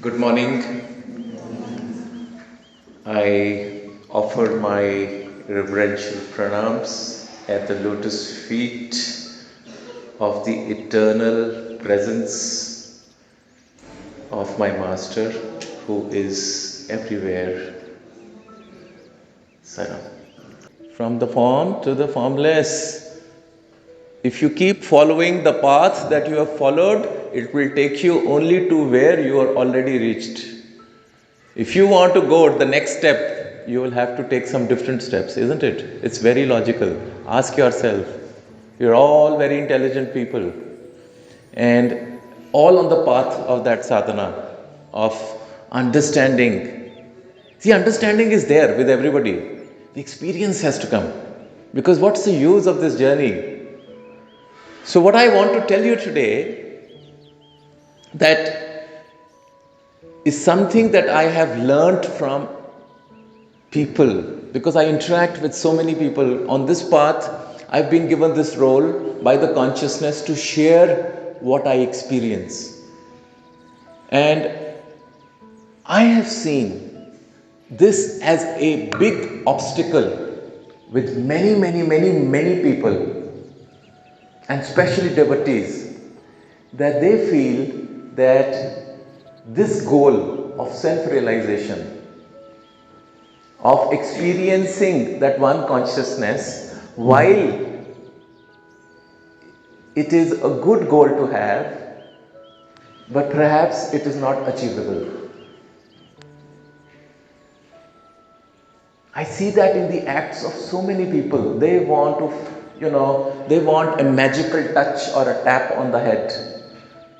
Good morning. I offer my reverential pranams at the lotus feet of the eternal presence of my Master who is everywhere. Sadhana. From the form to the formless. If you keep following the path that you have followed, it will take you only to where you are already reached. If you want to go to the next step, you will have to take some different steps, isn't it? It's very logical. Ask yourself. You're all very intelligent people and all on the path of that sadhana of understanding. See, understanding is there with everybody. The experience has to come. Because what's the use of this journey? So, what I want to tell you today that is something that I have learnt from people because I interact with so many people on this path. I've been given this role by the consciousness to share what I experience. And I have seen this as a big obstacle with many people, and especially devotees, that they feel that this goal of self realization, of experiencing that one consciousness, while it is a good goal to have, but perhaps it is not achievable. I see that in the acts of so many people. They want to, they want a magical touch or a tap on the head.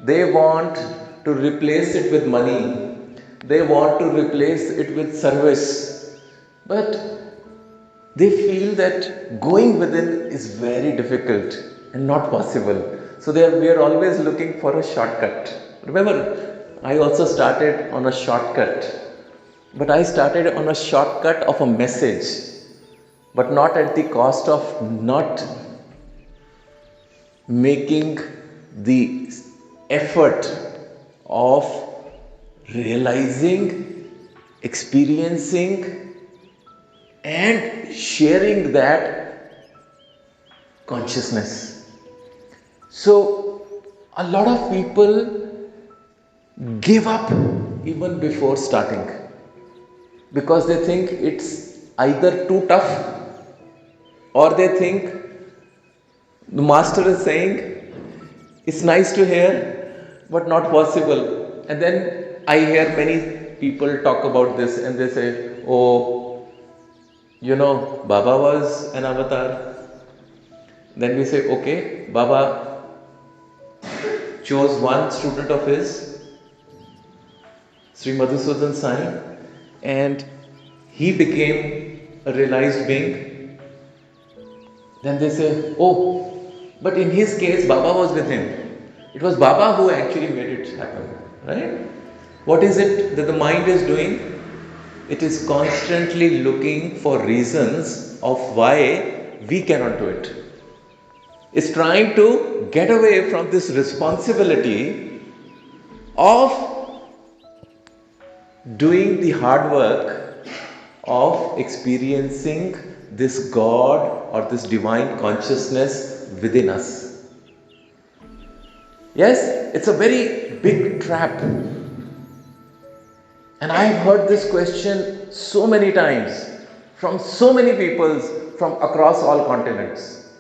They want to replace it with money. They want to replace it with service. But they feel that going within is very difficult and not possible. So we are always looking for a shortcut. Remember, I also started on a shortcut. But I started on a shortcut of a message, but not at the cost of not making the effort of realizing, experiencing, and sharing that consciousness. So, a lot of people give up even before starting because they think it's either too tough or they think the master is saying it's nice to hear but not possible. And then I hear many people talk about this and they say, oh, Baba was an avatar. Then we say, okay, Baba chose one student of his, Sri Madhusudan Sai, and he became a realized being. Then they say, oh, but in his case, Baba was with him. It was Baba who actually made it happen, right? What is it that the mind is doing? It is constantly looking for reasons of why we cannot do it. It's trying to get away from this responsibility of doing the hard work of experiencing this God or this divine consciousness within us. Yes, it's a very big trap. And I've heard this question so many times from so many people from across all continents.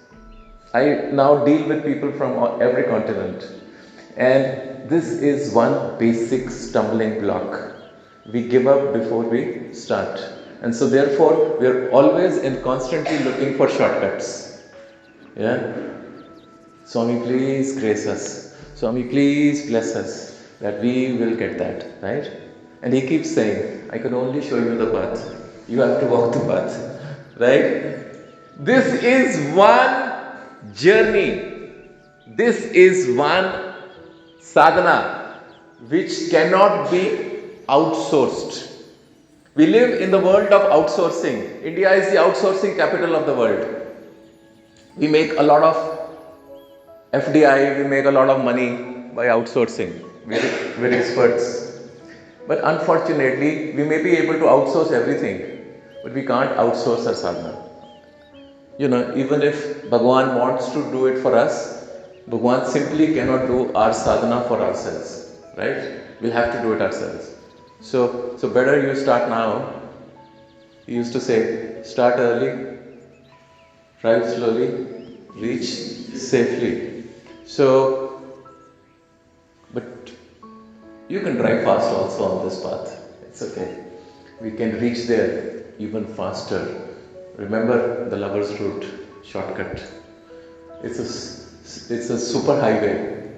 I now deal with people from every continent. And this is one basic stumbling block. We give up before we start. And so therefore, we are always and constantly looking for shortcuts. Yeah? Swami, please grace us. Swami, please bless us that we will get that, right? And he keeps saying, I can only show you the path. You have to walk the path, right? This is one journey. This is one sadhana which cannot be outsourced. We live in the world of outsourcing. India is the outsourcing capital of the world. We make a lot of FDI, we make a lot of money by outsourcing. We're experts. But unfortunately, we may be able to outsource everything, but we can't outsource our sadhana. Even if Bhagwan wants to do it for us, Bhagwan simply cannot do our sadhana for ourselves, right? We'll have to do it ourselves. So better you start now. He used to say, start early, drive slowly, reach safely. So, but you can drive fast also on this path. It's okay. We can reach there even faster. Remember the lover's route, shortcut. It's a super highway.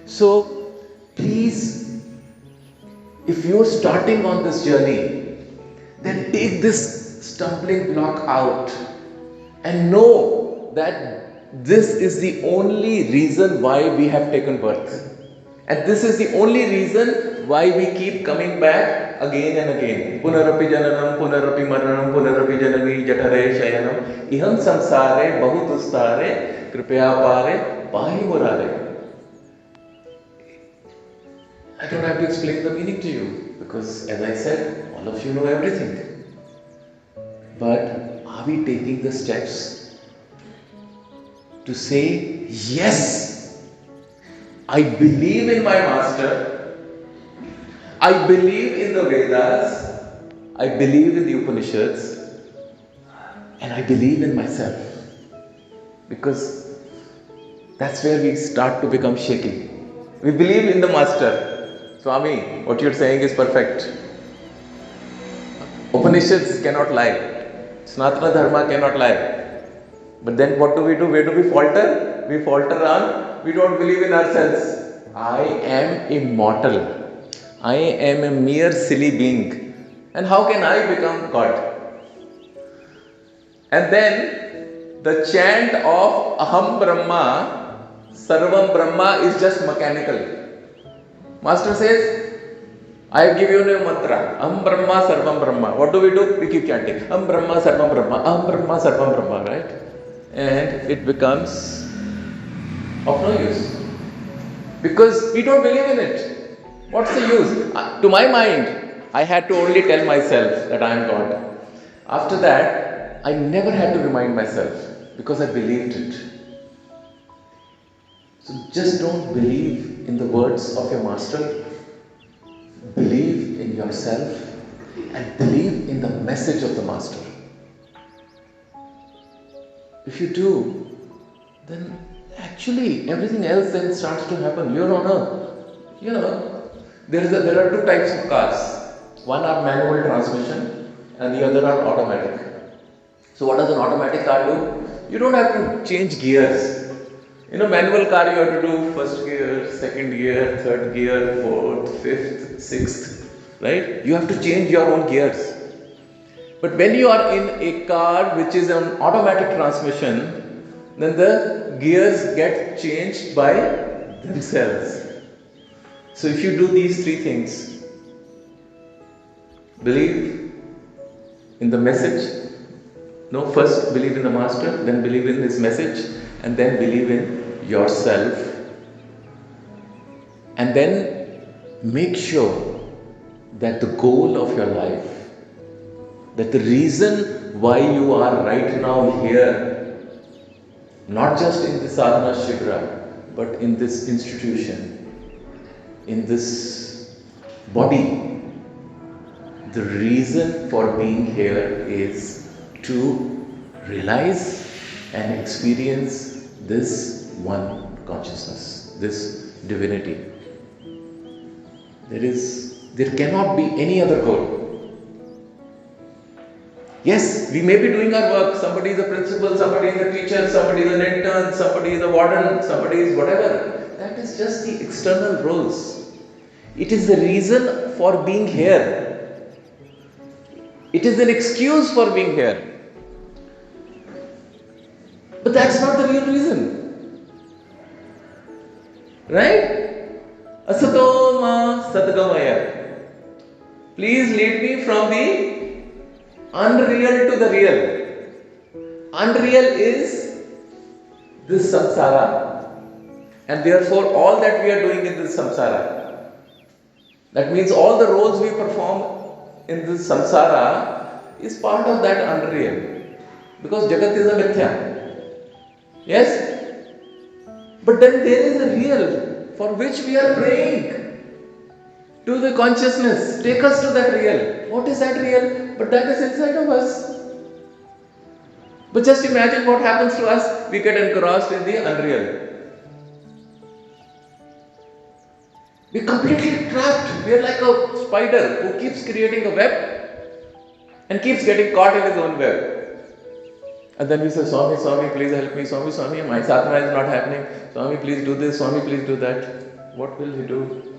So please, if you're starting on this journey, then take this stumbling block out and know that this is the only reason why we have taken birth. And this is the only reason why we keep coming back again and again. Punarapi jananam, punarapi maranam, punarapi janani jatare shayanam. Iham samsare bahutustare kripaya pare pahi murare. I don't have to explain the meaning to you because, as I said, all of you know everything. But are we taking the steps to say, yes, I believe in my master, I believe in the Vedas, I believe in the Upanishads, and I believe in myself. Because that's where we start to become shaky. We believe in the master. Swami, what you're saying is perfect. Upanishads cannot lie. Sanatana Dharma cannot lie. But then what do? Where do we falter? We falter on, we don't believe in ourselves. I am immortal. I am a mere silly being. And how can I become God? And then the chant of Aham Brahma, Sarvam Brahma is just mechanical. Master says, I have given you a mantra, Aham Brahma, Sarvam Brahma. What do? We keep chanting, Aham Brahma, Sarvam Brahma, Aham Brahma, Sarvam Brahma, right? And it becomes of no use. Because we don't believe in it. What's the use? To my mind, I had to only tell myself that I am God. After that, I never had to remind myself because I believed it. So just don't believe in the words of your master. Believe in yourself and believe in the message of the master. If you do, then actually everything else then starts to happen. You're on there are two types of cars. One are manual transmission and the other are automatic. So what does an automatic car do? You don't have to change gears. Manual car you have to do first gear, second gear, third gear, fourth, fifth, sixth, right? You have to change your own gears. But when you are in a car which is an automatic transmission, then the gears get changed by themselves. So if you do these three things, believe in the message, first believe in the master, then believe in his message, and then believe in yourself. And then make sure that the goal of your life, that the reason why you are right now here, not just in the sadhana shivra, but in this institution, in this body, the reason for being here is to realize and experience this one consciousness, this divinity. There cannot be any other goal. Yes, we may be doing our work. Somebody is a principal, somebody is a teacher, somebody is an intern, somebody is a warden, somebody is whatever. That is just the external roles. It is the reason for being here. It is an excuse for being here. But that's not the real reason. Right? Asato ma sadgamaya. Please lead me from the unreal to the real. Unreal is this samsara. And therefore all that we are doing in this samsara. That means all the roles we perform in this samsara is part of that unreal. Because Jagat is a mithya. Yes? But then there is a real for which we are praying to the consciousness. Take us to that real. What is that real? But that is inside of us. But just imagine what happens to us. We get engrossed in the unreal. We're completely trapped. We are like a spider who keeps creating a web and keeps getting caught in his own web. And then we say, Swami, Swami, please help me. Swami, Swami, my sadhana is not happening. Swami, please do this. Swami, please do that. What will he do?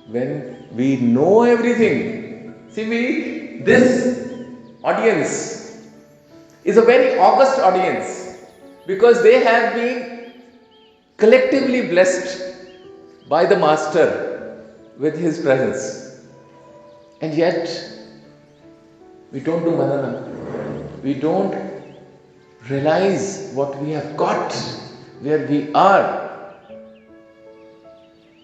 When we know everything. See, this audience is a very august audience because they have been collectively blessed by the Master with his presence. And yet, we don't do manana. We don't realize what we have got, where we are.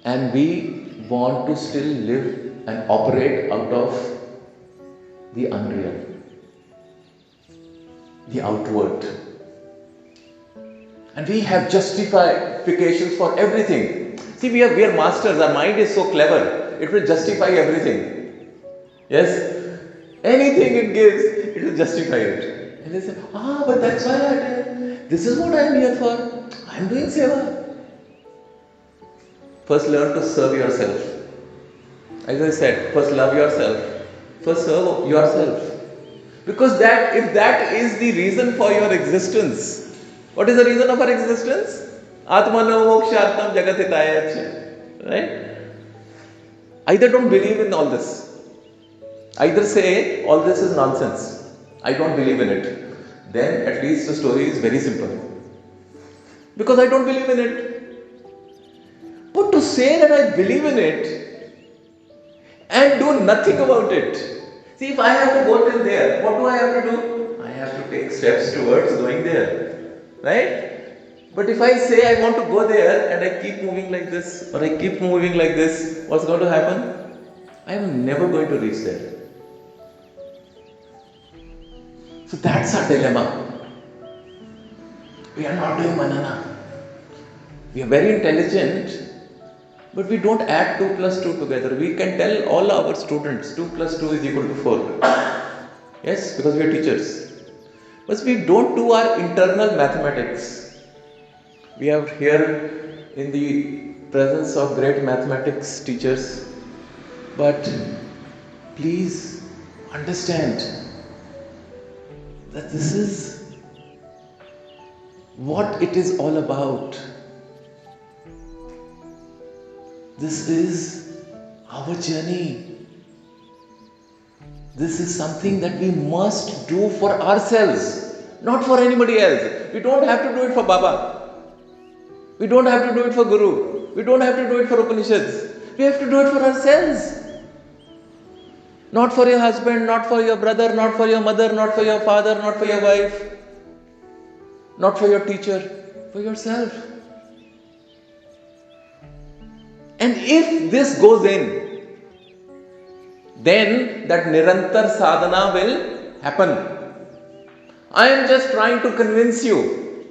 And we want to still live and operate out of the unreal, the outward. And we have justifications for everything. See, we are masters. Our mind is so clever. It will justify everything. Yes? Anything it gives, it will justify it. And they say, but that's why I did. This is what I am here for. I am doing seva. First learn to serve yourself. As I said, first love yourself. First serve yourself. Because if that is the reason for your existence, what is the reason of our existence? Atmano mokshartam jagatitaya. Right? Either don't believe in all this. Either say, all this is nonsense. I don't believe in it. Then at least the story is very simple. Because I don't believe in it. But to say that I believe in it and do nothing about it. See, if I have to go till there, what do I have to do? I have to take steps towards going there. Right? But if I say I want to go there and I keep moving like this or I keep moving like this, what's going to happen? I am never going to reach there. So that's our dilemma. We are not doing manana. We are very intelligent, but we don't add 2 plus 2 together. We can tell all our students 2 plus 2 is equal to 4. Yes, because we are teachers. But we don't do our internal mathematics. We are here in the presence of great mathematics teachers. But please understand that this is what it is all about. This is our journey. This is something that we must do for ourselves, not for anybody else. We don't have to do it for Baba. We don't have to do it for Guru. We don't have to do it for Upanishads. We have to do it for ourselves. Not for your husband, not for your brother, not for your mother, not for your father, not for your wife, not for your teacher, for yourself. And if this goes in, then that Nirantar Sadhana will happen. I am just trying to convince you,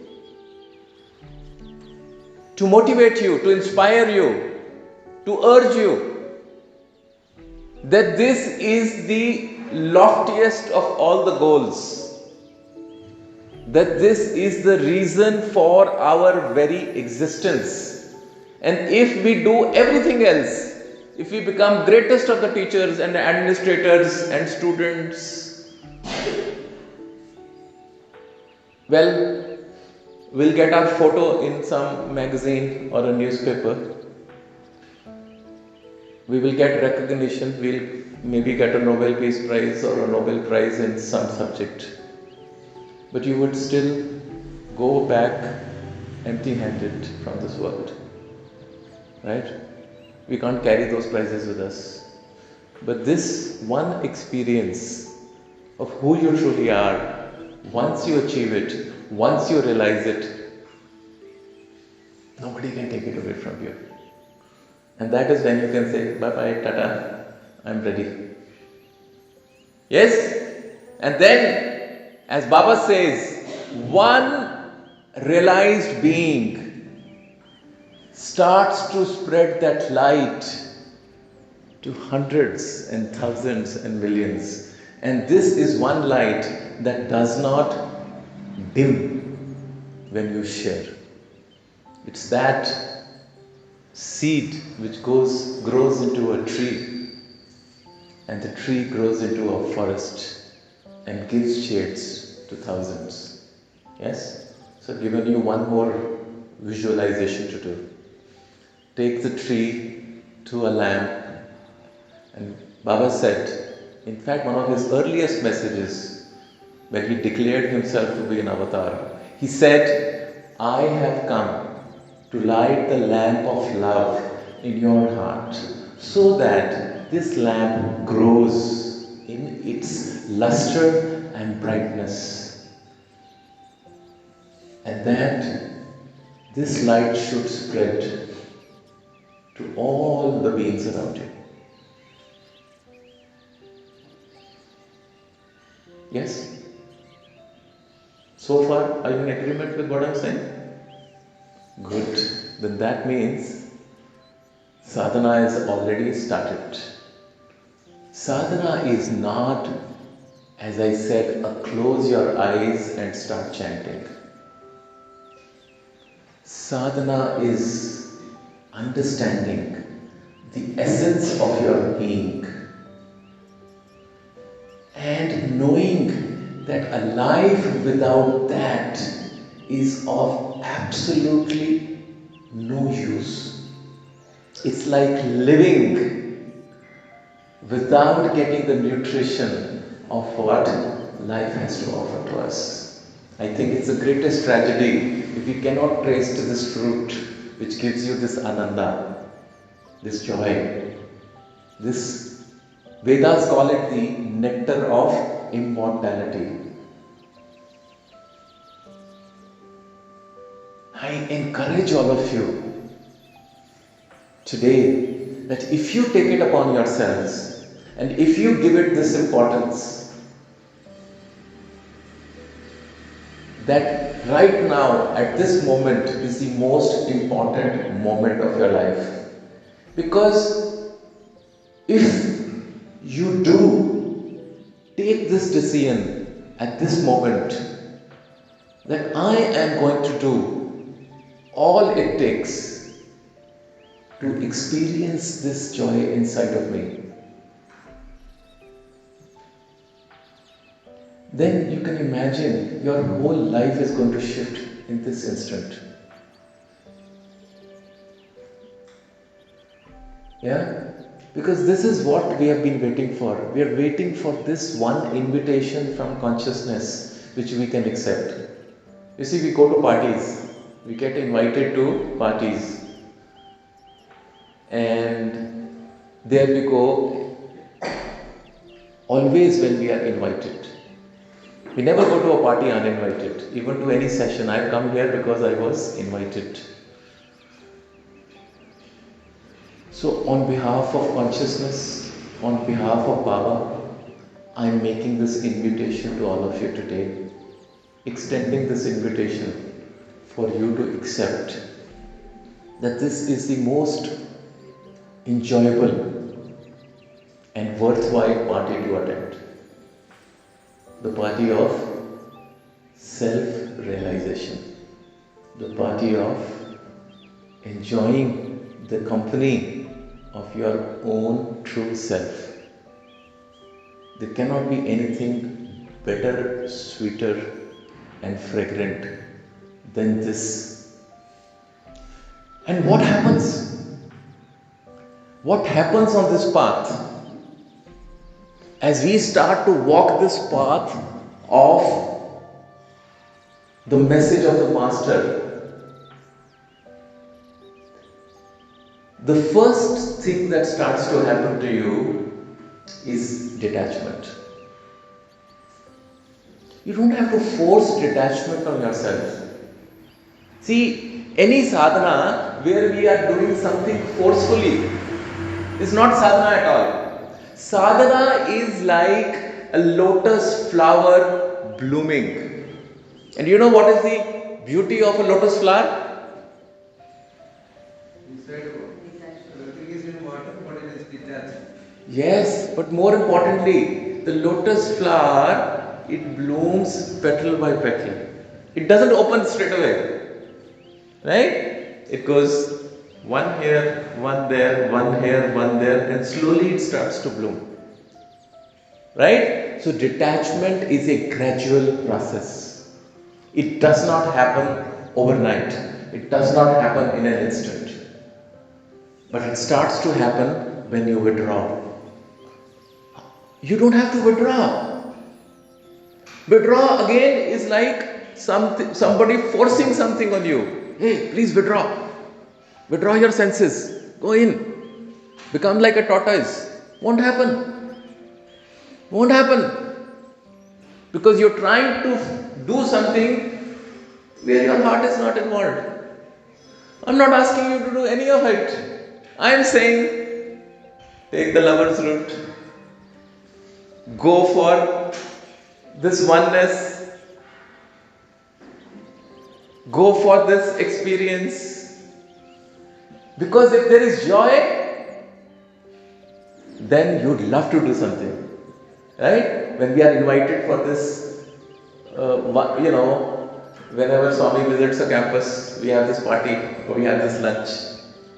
to motivate you, to inspire you, to urge you that this is the loftiest of all the goals. That this is the reason for our very existence. And if we do everything else, if we become greatest of the teachers and administrators and students, well, we'll get our photo in some magazine or a newspaper. We will get recognition, we'll maybe get a Nobel Peace Prize or a Nobel Prize in some subject. But you would still go back empty-handed from this world. Right? We can't carry those prizes with us. But this one experience of who you truly are, once you achieve it, once you realize it, nobody can take it away from you. And that is when you can say, bye bye, tata, I'm ready. Yes? And then, as Baba says, one realized being starts to spread that light to hundreds and thousands and millions. And this is one light that does not dim when you share. It's that seed which grows into a tree, and the tree grows into a forest and gives shades to thousands. Yes? So I've given you one more visualization to do. Take the tree to a lamp, and Baba said, in fact, one of his earliest messages, when he declared himself to be an avatar, he said, I have come to light the lamp of love in your heart, so that this lamp grows in its luster and brightness, and that this light should spread to all the beings around you. Yes? So far, are you in agreement with what I'm saying? Good. Then that means sadhana is already started. Sadhana is not, as I said, a close your eyes and start chanting. Sadhana is understanding the essence of your being and knowing that a life without that is of absolutely no use. It's like living without getting the nutrition of what life has to offer to us. I think it's the greatest tragedy if we cannot taste this fruit which gives you this ananda, this joy. This Vedas call it the nectar of immortality. I encourage all of you today that if you take it upon yourselves and if you give it this importance, that right now at this moment is the most important moment of your life. Because if you do take this decision at this moment that I am going to do all it takes to experience this joy inside of me, then you can imagine your whole life is going to shift in this instant. Yeah? Because this is what we have been waiting for. We are waiting for this one invitation from consciousness which we can accept. You see, we go to parties. We get invited to parties. And there we go always when we are invited. We never go to a party uninvited. Even to any session. I have come here because I was invited. So on behalf of consciousness, on behalf of Baba, I am making this invitation to all of you today, extending this invitation for you to accept that this is the most enjoyable and worthwhile party to attend. The party of self-realization. The party of enjoying the company of your own true self. There cannot be anything better, sweeter and fragrant than this. And what happens? What happens on this path? As we start to walk this path of the message of the Master, the first thing that starts to happen to you is detachment. You don't have to force detachment on yourself. See, any sadhana where we are doing something forcefully, It's not sadhana at all. Sadhana is like a lotus flower blooming. And you know what is the beauty of a lotus flower? Everything is in water, but it is detached. Yes, but more importantly, the lotus flower, it blooms petal by petal. It doesn't open straight away, right? It goes one here, one there, one here, one there, and slowly it starts to bloom, right? So, detachment is a gradual process. It does not happen overnight, it does not happen in an instant, but it starts to happen when you withdraw. You don't have to withdraw. Withdraw again is like somebody forcing something on you. Hey, please withdraw. Withdraw your senses. Go in. Become like a tortoise. Won't happen. Won't happen. Because you're trying to do something where your heart is not involved. I'm not asking you to do any of it. I'm saying take the lover's route. Go for this oneness, go for this experience, because if there is joy, then you'd love to do something, right? When we are invited for this, whenever Swami visits a campus, we have this party or we have this lunch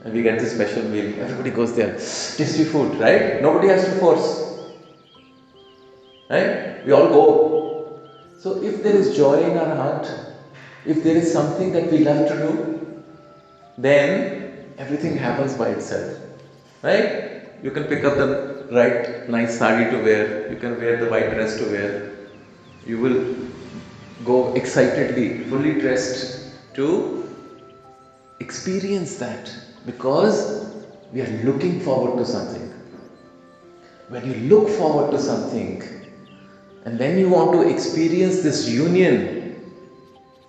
and we get this special meal. Everybody goes there, tasty food, right? Nobody has to force. Right? We all go. So if there is joy in our heart, if there is something that we love to do, then everything happens by itself. Right? You can pick up the right nice sari to wear, you can wear the white dress to wear. You will go excitedly, fully dressed to experience that, because we are looking forward to something. When you look forward to something, and when you want to experience this union,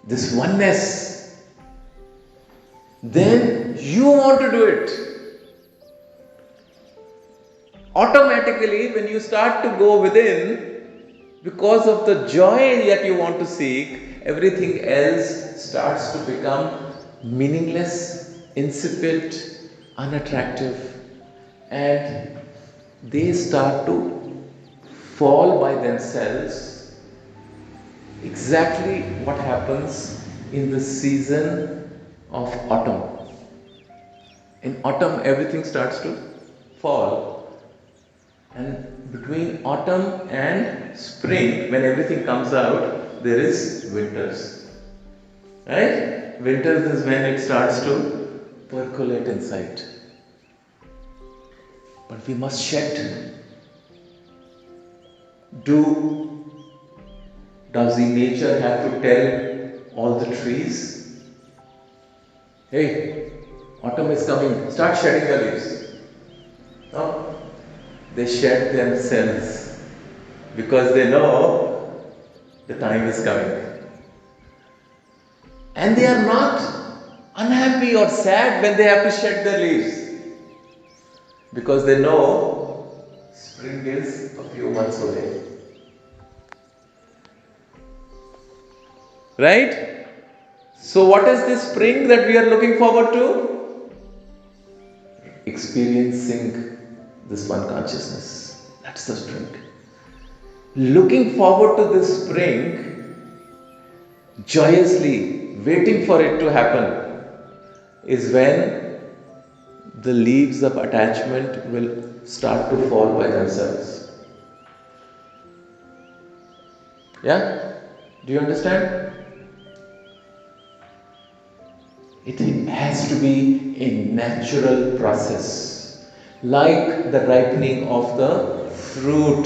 this oneness, then you want to do it. Automatically, when you start to go within, because of the joy that you want to seek, everything else starts to become meaningless, insipid, unattractive, and they start to fall by themselves. Exactly what happens in the season of autumn. In autumn, everything starts to fall, and between autumn and spring, when everything comes out, there is winters, right? Winters is when it starts to percolate inside, but we must shed. Does the nature have to tell all the trees, hey, autumn is coming, start shedding the leaves? No, they shed themselves because they know the time is coming. And they are not unhappy or sad when they have to shed their leaves, because they know spring is a few months away. Right? So, what is this spring that we are looking forward to? Experiencing this one consciousness. That's the spring. Looking forward to this spring, joyously waiting for it to happen, is when the leaves of attachment will start to fall by themselves. Yeah? Do you understand? It has to be a natural process. Like the ripening of the fruit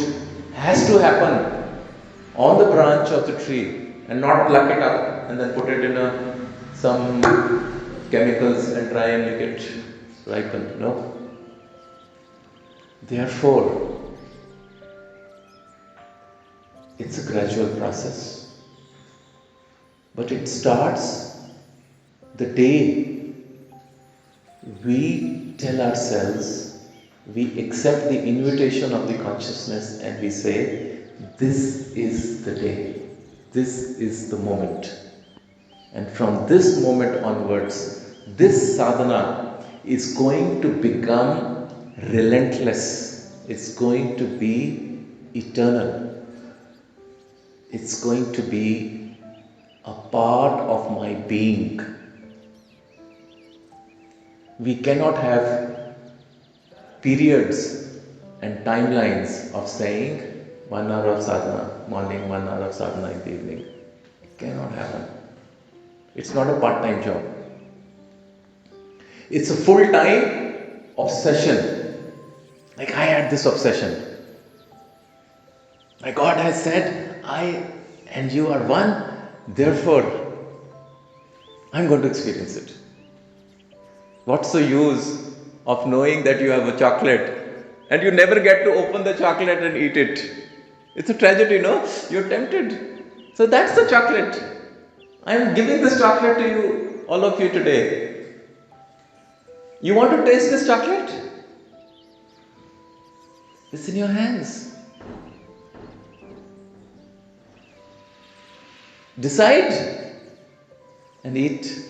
has to happen on the branch of the tree, and not pluck it up and then put it in some chemicals and try and make it ripen. No. Therefore, it's a gradual process. But it starts the day we tell ourselves We accept the invitation of the consciousness and we say, this is the day, this is the moment. And from this moment onwards, this sadhana is going to become relentless. It's going to be eternal. It's going to be a part of my being. We cannot have periods and timelines of saying 1 hour of sadhana morning, 1 hour of sadhana in the evening. It cannot happen. It's not a part-time job. It's a full-time obsession. Like I had this obsession. My God has said, I and you are one, therefore I'm going to experience it. What's the use of knowing that you have a chocolate and you never get to open the chocolate and eat it? It's a tragedy, no? You're tempted. So that's the chocolate. I am giving this chocolate to you, all of you today. You want to taste this chocolate? It's in your hands. Decide and eat.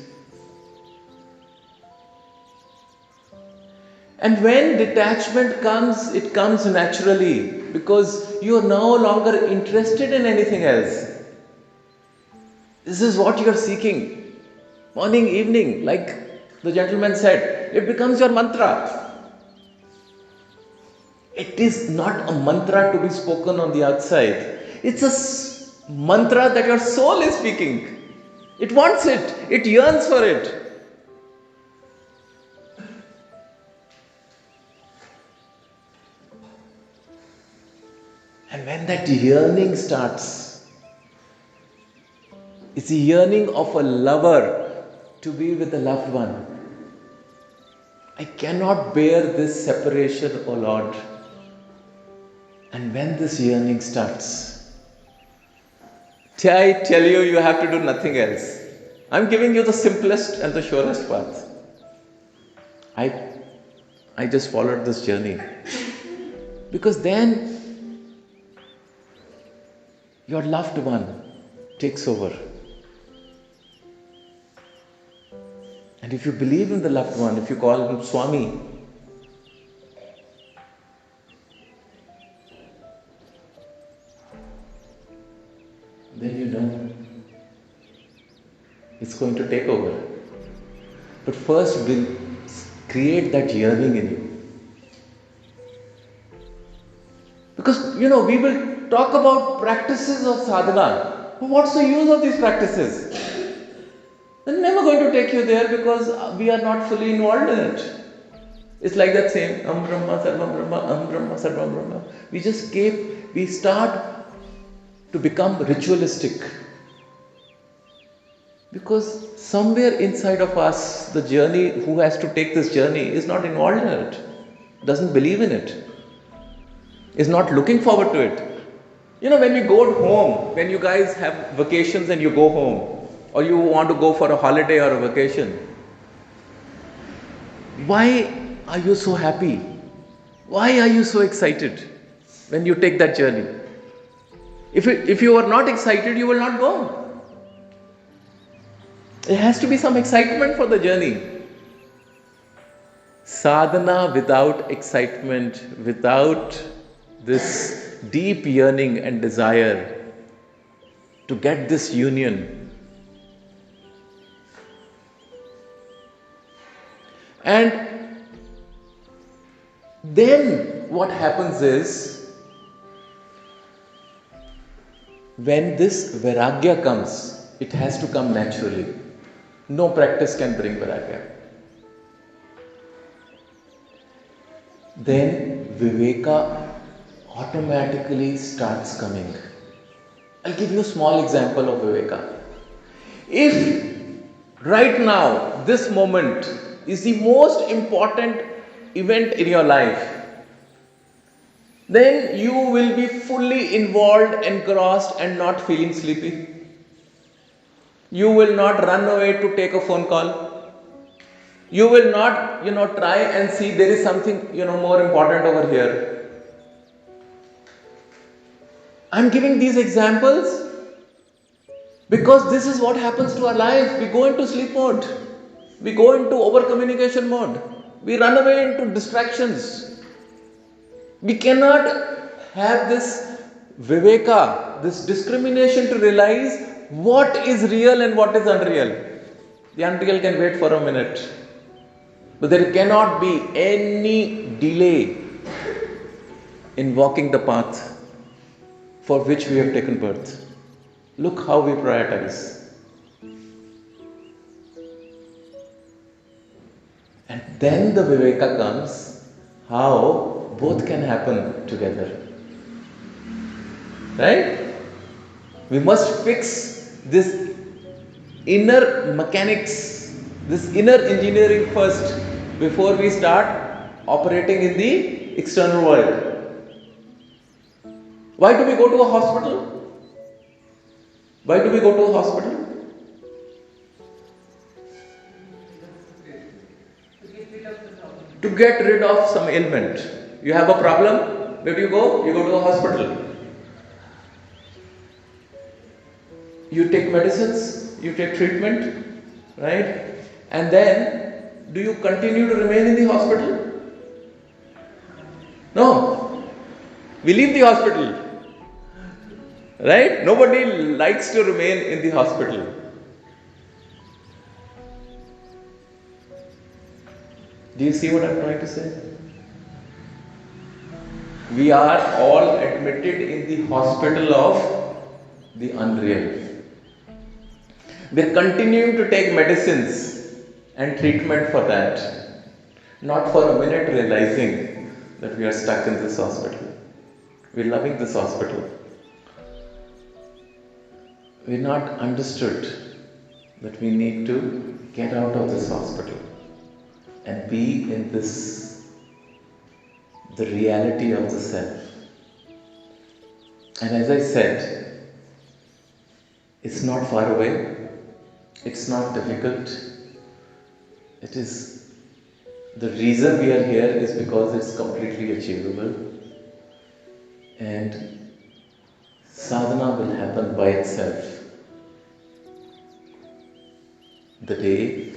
And when detachment comes, it comes naturally because you are no longer interested in anything else. This is what you are seeking. Morning, evening, like the gentleman said, it becomes your mantra. It is not a mantra to be spoken on the outside. It's a mantra that your soul is speaking. It wants it. It yearns for it. And when that yearning starts, it's the yearning of a lover to be with a loved one. I cannot bear this separation, O Lord. And when this yearning starts, I tell you, you have to do nothing else. I'm giving you the simplest and the surest path. I just followed this journey. Because then your loved one takes over. And if you believe in the loved one, if you call him Swami, then you know it's going to take over. But first we'll create that yearning in you. Because we will talk about practices of sadhana. But what's the use of these practices? They're never going to take you there because we are not fully involved in it. It's like that same Brahma, Sarvam Brahma, Brahma, Sarvam Brahma. We start to become ritualistic. Because somewhere inside of us, the journey, who has to take this journey, is not involved in it, doesn't believe in it, is not looking forward to it. When we go home, when you guys have vacations and you go home, or you want to go for a holiday or a vacation, why are you so happy? Why are you so excited when you take that journey? If you are not excited, you will not go. There has to be some excitement for the journey. Sadhana without excitement, without this deep yearning and desire to get this union. And then what happens is, when this vairagya comes, it has to come naturally. No practice can bring vairagya. Then viveka automatically starts coming. I'll give you a small example of viveka. If right now, this moment is the most important event in your life, then you will be fully involved, engrossed, and not feeling sleepy. You will not run away to take a phone call. You will not, try and see there is something, more important over here. I'm giving these examples because this is what happens to our life. We go into sleep mode. We go into over communication mode. We run away into distractions. We cannot have this viveka, this discrimination to realize what is real and what is unreal. The unreal can wait for a minute. But there cannot be any delay in walking the path for which we have taken birth. Look how we prioritize. And then the Viveka comes, how both can happen together. Right? We must fix this inner mechanics, this inner engineering first before we start operating in the external world. Why do we go to a hospital? Why do we go to a hospital? To get rid of some ailment. You have a problem, where do you go? You go to a hospital. You take medicines, you take treatment, right? And then, do you continue to remain in the hospital? No. We leave the hospital. Right? Nobody likes to remain in the hospital. Do you see what I'm trying to say? We are all admitted in the hospital of the unreal. We're continuing to take medicines and treatment for that, not for a minute realizing that we are stuck in this hospital. We're loving this hospital. We're not understood that we need to get out of this hospital and be in this, the reality of the self. And as I said, it's not far away, it's not difficult. It is, the reason we are here is because it's completely achievable. And sadhana will happen by itself. The day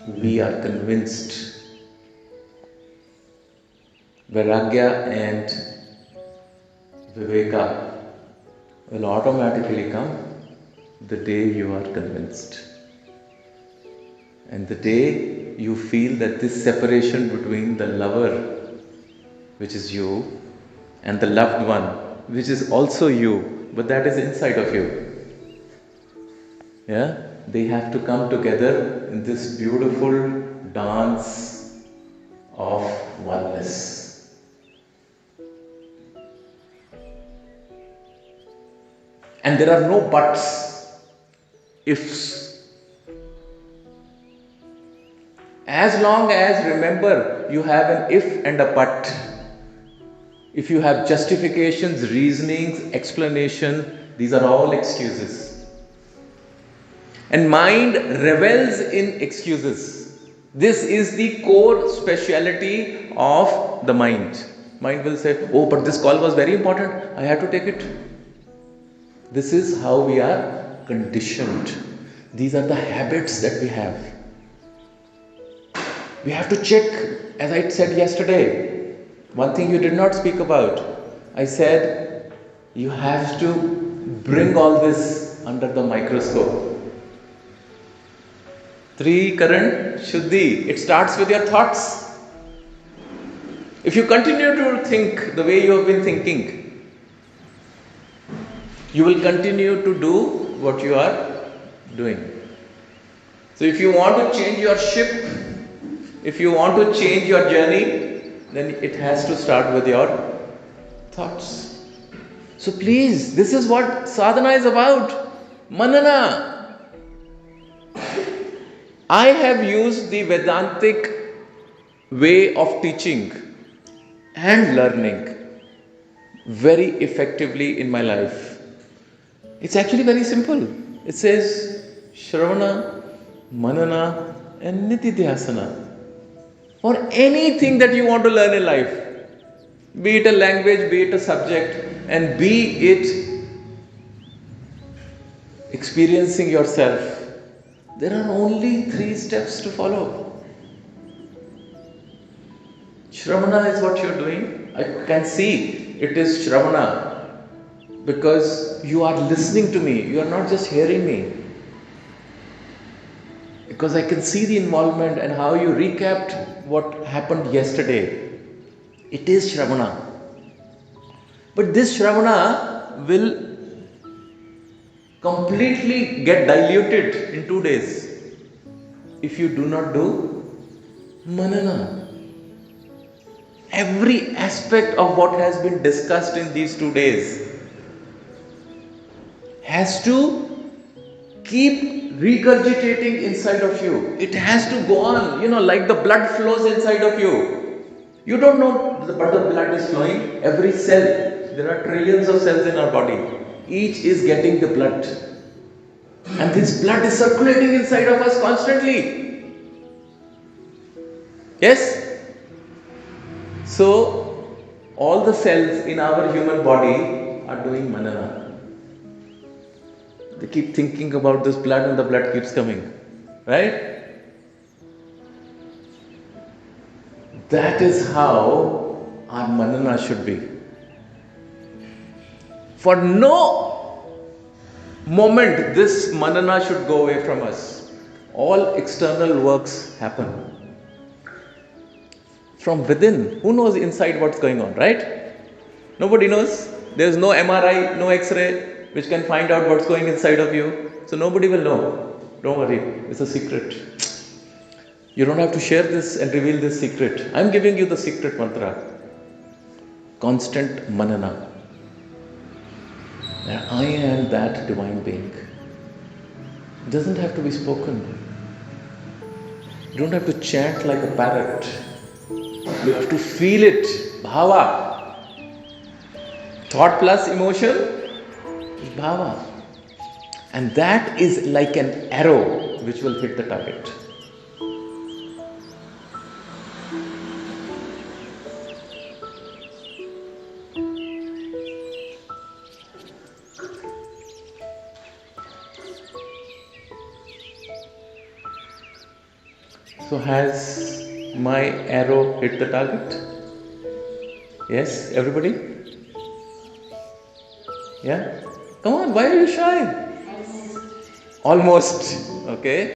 we are convinced, vairagya and viveka will automatically come the day you are convinced. And the day you feel that this separation between the lover, which is you, and the loved one, which is also you, but that is inside of you. Yeah? They have to come together in this beautiful dance of oneness. And there are no buts, ifs. As long as, remember, you have an if and a but. If you have justifications, reasonings, explanation, these are all excuses. And mind revels in excuses. This is the core speciality of the mind. Mind will say, oh, but this call was very important, I have to take it. This is how we are conditioned. These are the habits that we have. We have to check, as I said yesterday, one thing you did not speak about. I said, you have to bring all this under the microscope. Trikaran Shuddhi. It starts with your thoughts. If you continue to think the way you have been thinking, you will continue to do what you are doing. So if you want to change your ship, if you want to change your journey, then it has to start with your thoughts. So please, this is what sadhana is about. Manana. I have used the Vedantic way of teaching and learning very effectively in my life. It's actually very simple. It says Shravana, Manana, and nididhyasana for anything that you want to learn in life, be it a language, be it a subject, and be it experiencing yourself. There are only 3 steps to follow. Shravana is what you're doing. I can see it is Shravana because you are listening to me. You are not just hearing me. Because I can see the involvement and how you recapped what happened yesterday. It is Shravana. But this Shravana will completely get diluted in 2 days if you do not do Manana. Every aspect of what has been discussed in these 2 days has to keep regurgitating inside of you. It has to go on, like the blood flows inside of you. You don't know, but the blood is flowing. Every cell, there are trillions of cells in our body. Each is getting the blood. And this blood is circulating inside of us constantly. Yes? So, all the cells in our human body are doing manana. They keep thinking about this blood and the blood keeps coming. Right? That is how our manana should be. For no moment this manana should go away from us. All external works happen. From within, who knows inside what's going on, right? Nobody knows. There's no MRI, no X-ray, which can find out what's going inside of you. So nobody will know. Don't worry, it's a secret. You don't have to share this and reveal this secret. I'm giving you the secret mantra. Constant manana. That I am that divine being. It doesn't have to be spoken. You don't have to chant like a parrot. You have to feel it. Bhava. Thought plus emotion is bhava. And that is like an arrow which will hit the target. So has my arrow hit the target? Yes, everybody? Yeah? Come on, why are you shy? Almost. Okay.